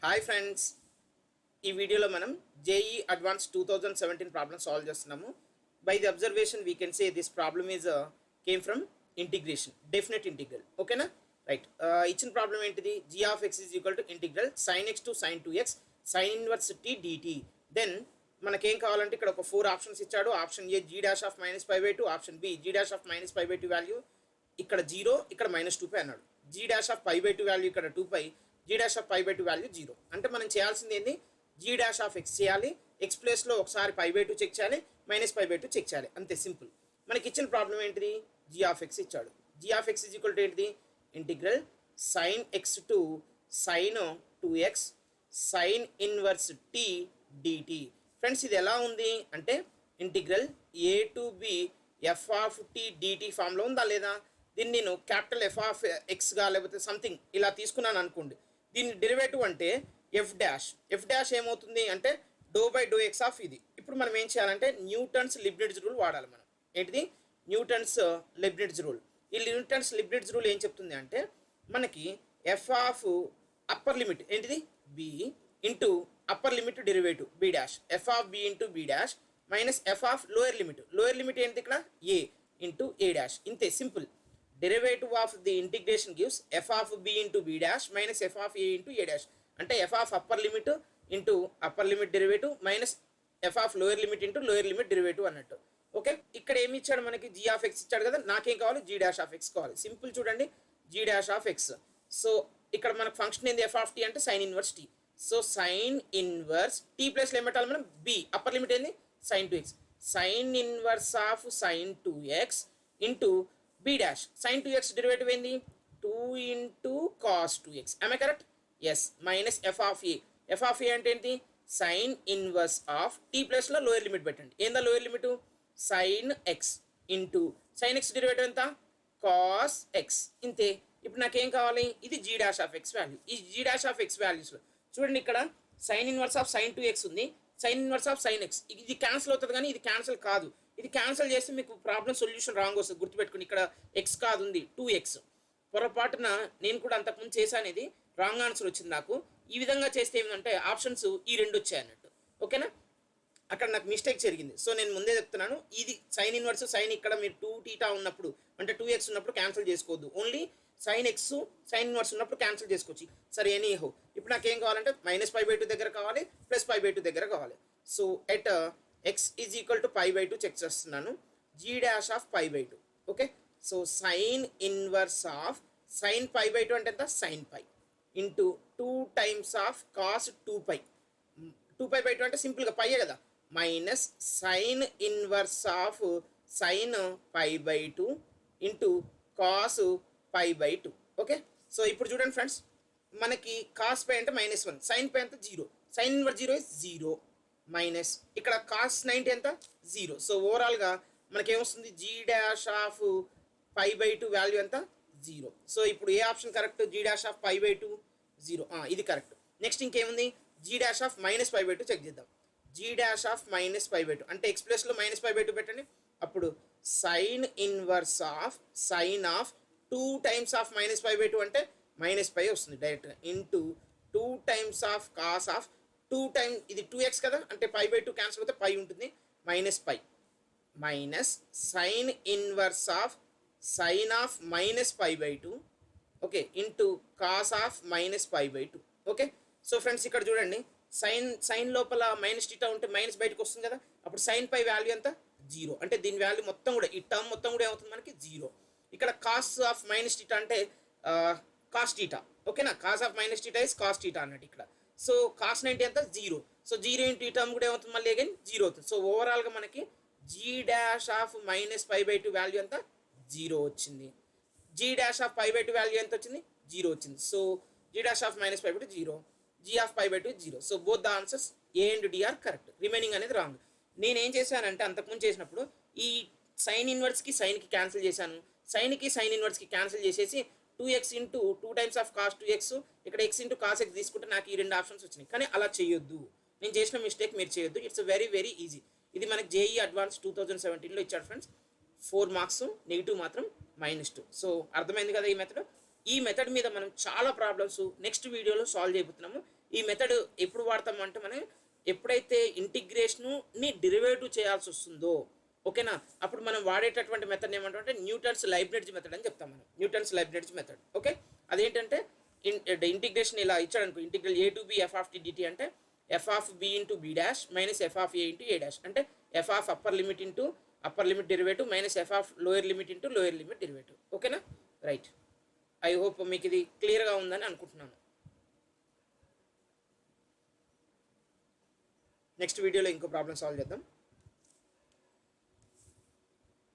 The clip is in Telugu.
హాయ్ ఫ్రెండ్స్, ఈ వీడియోలో మనం జేఈ అడ్వాన్స్ 2017 ప్రాబ్లమ్ సాల్వ్ చేస్తున్నాము. By the observation we can say this problem is came from integration, definite integral. ఓకేనా? రైట్. ఇచ్చిన ప్రాబ్లం ఏంటిది? G of x is equal to integral sine x to sine 2x sine inverse tea DT. Then మనకేం కావాలంటే ఇక్కడ ఒక 4 ఆప్షన్స్ ఇచ్చాడు. Option A G dash of -π/2, option B G dash of -π/2 value ఇక్కడ 0, ఇక్కడ -2π అన్నాడు. జీ డాష్ ఆఫ్ π/2 వాల్యూ ఇక్కడ 2π, జీ డాష్ ఆఫ్ π/2 వాల్యూ 0. అంటే మనం చేయాల్సింది ఏంది? జీ డాష్ ఆఫ్ ఎక్స్ చేయాలి, ఎక్స్ ప్లేస్లో ఒకసారి π/2 చెక్ చేయాలి, -π/2 చెక్ చేయాలి, అంతే సింపుల్. మనకి ఇచ్చిన ప్రాబ్లం ఏంటిది? జీ ఆఫ్ ఎక్స్ ఇచ్చాడు. G of x is equal to ఏంటిది? Integral sine x to sine 2x sine inverse tea dt. Friends, ఇది ఎలా ఉంది అంటే integral a to b f of t dt ఫామ్లో ఉందా లేదా? దీన్ని నేను క్యాపిటల్ ఎఫ్ ఆఫ్ ఎక్స్గా లేకపోతే సంథింగ్ ఇలా తీసుకున్నాను అనుకోండి. దీన్ని డెరివేటివ్ అంటే ఎఫ్ డాష్ ఏమవుతుంది అంటే ∂/∂x ఆఫ్ ఇది. ఇప్పుడు మనం ఏం చేయాలంటే న్యూటన్స్ లీబ్నిట్జ్ రూల్ వాడాలి. మనం ఏంటిది? Newton's Leibniz rule. ఈ న్యూటన్స్ లీబ్నిట్జ్ రూల్ ఏం చెప్తుంది అంటే మనకి ఎఫ్ ఆఫ్ అప్పర్ లిమిట్ ఏంటిది? B into upper limit derivative b dash, f of b into b dash minus f of lower limit ఏంటి ఇక్కడ? A into a dash. ఇంతే simple. Derivative of the integration gives f of b into b dash minus f of a into a dash. అంటే f of upper limit into upper limit derivative minus f of lower limit into lower limit derivative అన్నట్టు. ఓకే, ఇక్కడ ఏమి ఇచ్చాడు మనకి? జీ ఆఫ్ ఎక్స్ ఇచ్చాడు కదా. నాకేం కావాలి? జీ డాష్ ఆఫ్ ఎక్స్ కావాలి. సింపుల్ చూడండి, g dash of x. So ఇక్కడ మనకు ఫంక్షన్ ఏంది? ఎఫ్ ఆఫ్ టీ అంటే sine inverse t. So sine inverse t ప్లస్లో ఏం పెట్టాలి మనం? బి. అప్పర్ లిమిట్ ఏంది? Sine 2x. Sine inverse of sine 2x into b dash. Sine 2x derivative ఏంది? 2 into cos 2x. I correct? Yes. Minus f of a. F of a అంటే ఏంటి? సైన్ ఇన్వర్స్ ఆఫ్ టీ ప్లస్లో లోయర్ లిమిట్ పెట్టండి. ఏందా lower limit? Sine x into sine x derivative ఎంత? Cos x. ఇంతే. ఇప్పుడు నాకేం కావాలి? ఇది g dash of x value. ఈ జీ డాష్ ఆఫ్ ఎక్స్ వాల్యూస్లో చూడండి, ఇక్కడ sine inverse of sine 2x ఉంది, sine inverse of sine x. ఇది క్యాన్సిల్ అవుతుంది కానీ ఇది క్యాన్సిల్ కాదు. ఇది క్యాన్సిల్ చేస్తే మీకు ప్రాబ్లం సొల్యూషన్ రాంగ్ వస్తుంది. గుర్తుపెట్టుకుని, ఇక్కడ ఎక్స్ కాదు ఉంది 2x. పొరపాటున నేను కూడా అంతకుముందు చేశాను, ఇది రాంగ్ ఆన్సర్ వచ్చింది నాకు. ఈ విధంగా చేస్తే ఏమిటంటే ఆప్షన్స్ ఈ రెండు వచ్చాయి అన్నట్టు. ఓకేనా? అక్కడ నాకు మిస్టేక్ జరిగింది. సో నేను ముందే చెప్తున్నాను, ఇది సైన్ ఇన్వర్స్ సైన్ ఇక్కడ మీరు 2θ ఉన్నప్పుడు అంటే 2x ఉన్నప్పుడు క్యాన్సిల్ చేసుకోవద్దు. Only sine x sine inverse ఉన్నప్పుడు క్యాన్సిల్ చేసుకోవచ్చు. సరే, ఎనీహో ఇప్పుడు నాకు ఏం కావాలంటే -π/2 దగ్గర కావాలి, +π/2 దగ్గర కావాలి. So at x is equal to π/2 check చేస్తున్నాను. G dash of π/2. Okay, so sine inverse of sine π/2 అంటే ఎంత? Sine π into 2 times of cos 2π. 2π/2 అంటే సింపుల్గా పైయే కదా, minus sine inverse of sine π/2 into cos π/2. Okay, so ఇప్పుడు చూడండి ఫ్రెండ్స్, మనకి కాస్ పై అంటే -1, సైన్ పై ఎంత? 0. సైన్ ఇన్వర్స్ 0 ఇస్ 0 మైనస్ ఇక్కడ కాస్ 90 ఎంత? 0. సో ఓవరాల్గా మనకేమొస్తుంది? జీ డాష్ ఆఫ్ π/2 వాల్యూ ఎంత? 0. సో ఇప్పుడు ఏ option correct? G dash of π/2 0. ఇది కరెక్ట్. నెక్స్ట్ ఇంకేముంది? జీ డాష్ ఆఫ్ -π/2 చెక్ చేద్దాం. జీ డాష్ ఆఫ్ -π/2 అంటే ఎక్స్ ప్లస్లో -π/2 పెట్టండి. అప్పుడు sine inverse of sine of 2 times of -π/2 అంటే -π వస్తుంది డైరెక్ట్గా, into 2 times of cos of 2 time ఇది 2x కదా, అంటే π/2 క్యాన్సిల్ అవుతే π ఉంటుంది, -π minus sine inverse of sine of -π/2 okay into cos of -π/2. Okay, so friends ఇక్కడ చూడండి, సైన్ లోపల -θ ఉంటే మైనస్ బయటకు వస్తుంది కదా, అప్పుడు సైన్ పై వాల్యూ ఎంత? 0. అంటే దీని వాల్యూ మొత్తం కూడా, ఈ టర్మ్ మొత్తం కూడా ఏమవుతుంది మనకి? 0. ఇక్కడ కాస్ ఆఫ్ -θ అంటే కాస్ θ. ఓకేనా? కాస్ ఆఫ్ -θ ఇస్ కాస్ θ అన్నట్టు ఇక్కడ. సో కాస్ 90 ఎంత? 0. సో 0 ఇంటూ ఈ టర్మ్ కూడా ఏమవుతుంది? మళ్ళీ అగైన్ 0 అవుతుంది. సో ఓవరాల్గా మనకి జీ డాష్ ఆఫ్ -π/2 వాల్యూ ఎంత? 0 వచ్చింది. జీ డాష్ ఆఫ్ π/2 వాల్యూ ఎంత వచ్చింది? 0 వచ్చింది. So g dash of -π/2 0, g of π/2 0. So both the answers a and d are correct. Remaining అనేది రాంగ్. నేనేం చేశానంటే అంతకుముందు చేసినప్పుడు ఈ సైన్ ఇన్వర్స్కి సైన్కి క్యాన్సిల్ చేశాను, సైన్కి సైన్ ఇన్వర్స్కి క్యాన్సిల్ చేసేసి 2x into 2 times of cos 2x ఇక్కడ x ఇంటూ కాస్ x తీసుకుంటే నాకు ఈ రెండు ఆప్షన్స్ వచ్చినాయి. కానీ అలా చేయొద్దు, నేను చేసిన మిస్టేక్ మీరు చేయొద్దు. It's very very easy. ఇది మనకి జేఈ అడ్వాన్స్ 2017లో ఇచ్చాడు ఫ్రెండ్స్. 4 మార్క్స్, నెగిటివ్ మాత్రం -2. సో అర్థమైంది కదా ఈ మెథడ్. ఈ మెథడ్ మీద మనం చాలా ప్రాబ్లమ్స్ నెక్స్ట్ వీడియోలో సాల్వ్ చేయబోతున్నాము. ఈ మెథడ్ ఎప్పుడు వాడతామంటే మనం ఎప్పుడైతే ఇంటిగ్రేషన్ని డెరివేటివ్ చేయాల్సి వస్తుందో, ఓకేనా, అప్పుడు మనం వాడేటటువంటి మెథడ్ ఏమంటే న్యూటన్స్ లైబ్నిట్జ్ మెథడ్ అని చెప్తాం మనం. Newton's Leibniz method. ఓకే, అదేంటంటే ఇంటిగ్రేషన్ ఇలా ఇచ్చాడు అనుకో, integral a to b f of t dt అంటే f of b into b dash minus f of a into a dash, అంటే f of upper limit into upper limit derivative minus f of lower limit into lower limit derivative. ఓకేనా, రైట్. ఐ హోప్ మీకు ఇది క్లియర్గా ఉందని అనుకుంటున్నాను. నెక్స్ట్ వీడియోలో ఇంకో ప్రాబ్లం సాల్వ్ చేద్దాం.